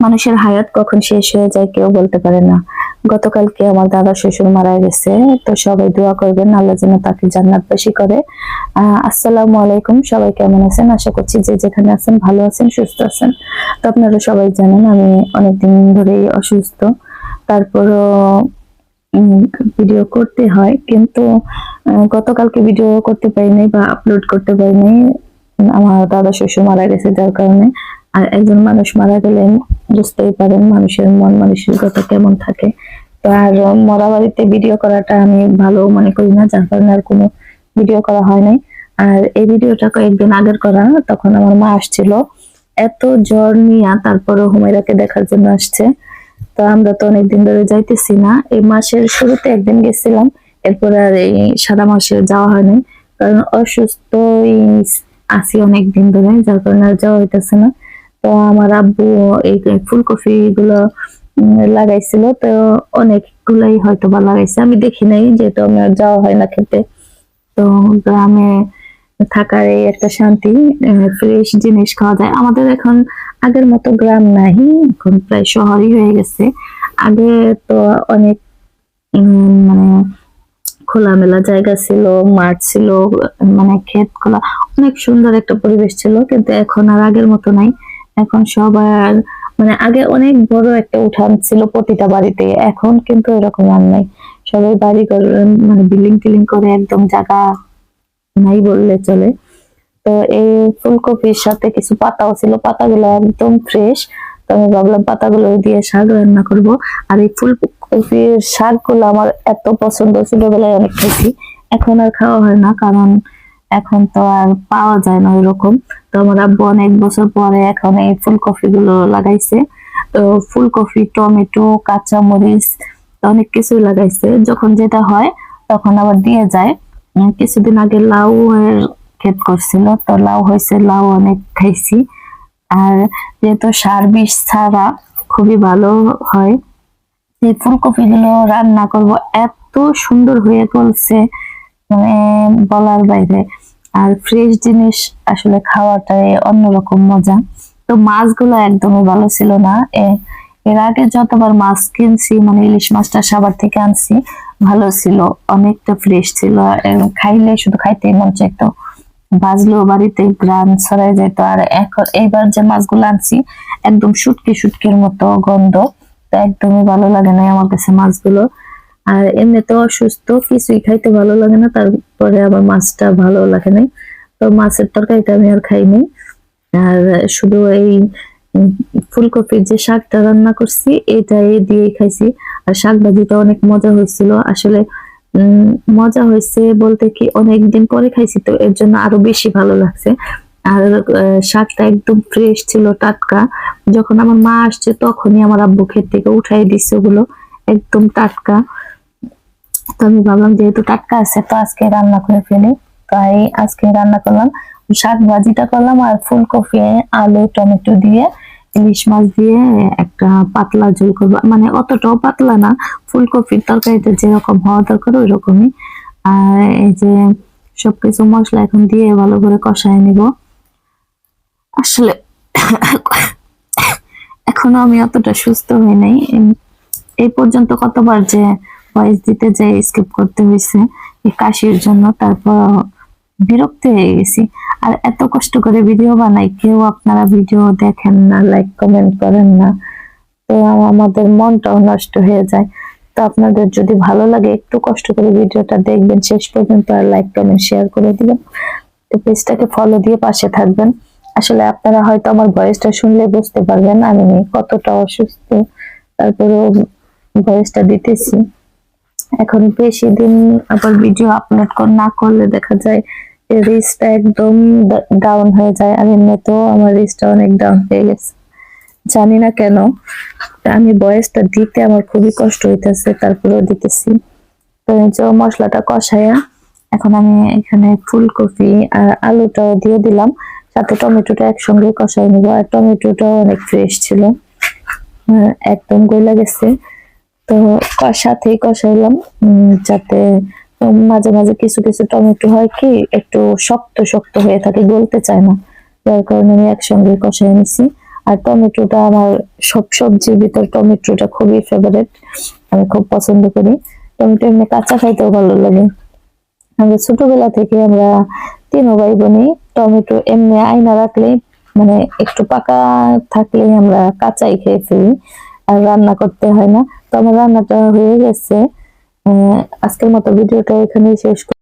মানুষের হায়াত কখন শেষ হয়ে যায় কেউ বলতে পারে না। গতকালকে আমার দাদা শ্বশুর মারা গেছে, তো সবাই দোয়া করবেন আল্লাহ যেন তাকে জান্নাতবাসী করে। আসসালামু আলাইকুম, সবাই কেমন আছেন? আশা করছি যে যেখানে আছেন ভালো আছেন, সুস্থ আছেন। তো আপনারা সবাই জানেন আমি অনেকদিন ধরেই অসুস্থ, তারপরও ভিডিও করতে হয়, কিন্তু গতকালকে ভিডিও করতে পারি নাই বা আপলোড করতে পারি নাই। আমার দাদা শ্বশুর মারা গেছে যার কারণে। আর একজন মানুষ মারা গেলে বুঝতেই পারেন মানুষের মন মানসিকতা কেমন থাকে। তো আর মরা বাড়িতে ভিডিও করাটা আমি ভালো মনে করি না, যার কারণে আর কোনো ভিডিও করা হয় নাই। আর এই ভিডিওটা কয়েকদিন আগের করা, তখন আমার মা আসছিল এত জ্বর নিয়ে, তারপরে হুমায়রাকে দেখার জন্য আসছে। তো আমরা তো অনেকদিন ধরে যাইতেছি না, এই মাসের শুরুতে একদিন গেছিলাম, এরপরে আর এই সারা মাসে যাওয়া হয়নি, কারণ অসুস্থ আছি অনেকদিন ধরে, যার কারণে আর যাওয়া হইতেছে না। তো আমার আব্বু এই ফুলকপি গুলো লাগাইছিল, তো অনেকগুলাই হয়তো বা লাগাইছে, আমি দেখি নাই যেহেতু আমার যাওয়া হয় না খেতে। তো গ্রামে থাকার এই একটা শান্তি, ফ্রেশ জিনিস খাওয়া যায়। আমাদের এখন আগের মতো গ্রাম নাই, এখন প্রায় শহরই হয়ে গেছে। আগে তো অনেক মানে খোলামেলা জায়গা ছিল, মাঠ ছিল, মানে ক্ষেত খোলা, অনেক সুন্দর একটা পরিবেশ ছিল, কিন্তু এখন আর আগের মতো নাই। এখন সবার মানে আগে অনেক বড় একটা উঠান ছিল প্রতিটা বাড়িতে, এখন কিন্তু এরকম আর নাই। সবাই বাড়ি করে মানে বিল্ডিং টিল্ডিং করে একদম জায়গা নাই বললে চলে। তো এই ফুলকপির সাথে কিছু পাতাও ছিল, পাতাগুলো একদম ফ্রেশ। তো আমি ভাবলাম পাতাগুলো দিয়ে শাক রান্না করব। আর এই ফুলকপির শাকগুলো আমার এত পছন্দ, ছোটবেলায় অনেক খেয়েছি, এখন আর খাওয়া হয় না, কারণ এখন তো আর পাওয়া যায় না ওইরকম। তো আমার আব্বু অনেক বছর পরে এখন এই ফুলকপি গুলো লাগাইছে। তো ফুলকপি, টমেটো, কাঁচা মরিচ, অনেক কিছুই লাগাইছে, যখন যেটা হয় তখন আবার দিয়ে যায়। কিছুদিন আগে লাউ এর ক্ষেত করছিল, তো লাউ হয়েছে, লাউ অনেক খাইছি। আর যেহেতু সার বিষ ছাড়া খুবই ভালো হয়, এই ফুলকপি গুলো রান্না করব, এত সুন্দর হয়ে গলছে মানে বলার বাইরে। আর ফ্রেশ জিনিস আসলে খাওয়াটাই অন্যরকম মজা। তো মাছগুলো একদমই ভালো ছিল না। এর আগে যতবার মাছ কিনছি, মানে ইলিশ মাছটা সাভার থেকে আনছি, ভালো ছিল, অনেকটা ফ্রেশ ছিল, খাইলে শুধু খাইতেই মন চাইতো, বাজলো বাড়িতে গ্রান ছড়াই যেত। আর এখন এইবার যে মাছগুলো আনছি একদম শুটকি শুটকির মতো গন্ধ, তো একদমই ভালো লাগে না আমার কাছে মাছগুলো। আর এমনিতে অসুস্থ, কিছুই খাইতে ভালো লাগে না, তারপরে আবার মাছটা ভালো লাগে না। তো মাছের তরকারিটা আমি আর খাইনি, আর শুধু এই উম ফুলকপির যে শাকটা রান্না করছি এটাই দিয়ে খাইছি। আর শাক ভাজিটা অনেক মজা হয়েছিল আসলে। মজা হয়েছে বলতে কি, অনেকদিন পরে খাইছি তো এর জন্য আরো বেশি ভালো লাগছে। আর শাকটা একদম ফ্রেশ ছিল, টাটকা। যখন আমার মা আসছে তখনই আমার আব্বু ক্ষেত থেকে উঠাই দিচ্ছে ওগুলো, একদম টাটকা। তো আমি ভাবলাম যেহেতু টাটকা আছে তো আজকে রান্না করে ফেলি, তাই আজকে রান্না করলাম। শাক ভাজিটা করলাম, আর ফুলকপি, আলু, টমেটো দিয়ে, ইলিশ মাছ দিয়ে একটা পাতলা ঝোল করবো, মানে অতটাও পাতলা না, ফুলকপির তরকারিতে যেরকম হওয়া দরকার ওই রকমই। আর এই যে সবকিছু মশলা এখন দিয়ে ভালো করে কষায় নিব। আসলে এখনো আমি অতটা সুস্থ হই নাই, এই পর্যন্ত কতবার যে ভয়েস দিতে যে স্কিপ করতে হয়েছে এই কাশির জন্য, তারপর বিরক্ত হয়ে গেছি। আর এত কষ্ট করে ভিডিও বানাই, কেউ আপনারা ভিডিও দেখেন না, লাইক কমেন্ট করেন না, তো আমাদের মনটাও নষ্ট হয়ে যায়। তো আপনাদের যদি ভালো লাগে একটু কষ্ট করে ভিডিওটা দেখবেন শেষ পর্যন্ত, আর লাইক কমেন্ট শেয়ার করে দিবেন। তো পেজটাকে ফলো দিয়ে পাশে থাকবেন। আসলে আপনারা হয়তো আমার ভয়েসটা শুনলে বুঝতে পারবেন আমি কতটা অসুস্থ, তারপরেও ভয়েসটা দিতেছি। এখন বেশি দিন আবার ভিডিও আপলোড না করলে দেখা যায় রিচটা একদম ডাউন হয়ে যায়, আর এমনিতেও আমার রিচটা অনেক ডাউন হয়ে গেছে, জানি না কেন। আমি ভয়েসটা দিতে আমার খুবই কষ্ট হইতেছে, তারপরেও দিতেছি। তো এই যে মশলাটা কষায়া এখন আমি এখানে ফুলকপি আর আলুটাও দিয়ে দিলাম, সাথে টমেটোটা একসঙ্গে কষাই নিব। আর টমেটোটাও অনেক ফ্রেশ ছিল, একদম গলে গেছে। তো সাথেই কষাইলাম, যাতে মাঝে মাঝে কিছু কিছু টমেটো হয় কি একটু শক্ত শক্ত হয়ে থাকে, গলতে চায় না, যার কারণে আমি একসঙ্গে কষাই নিছি। আর টমেটোটা আমার সব সবজির ভিতর টমেটোটা খুবই ফেভারিট, আমি খুব পছন্দ করি। টমেটো এমনি কাঁচা খাইতেও ভালো লাগে। আমরা ছোটবেলা থেকে আমরা তিন ভাই বোনই টমেটো এমনি আয়না রাখলে মানে একটু পাকা থাকলেই আমরা কাঁচাই খেয়ে ফেলি, আর রান্না করতে হয় না। তো আমার রান্নাটা হয়ে গেছে। আজকের মতো ভিডিওটা এখানেই শেষ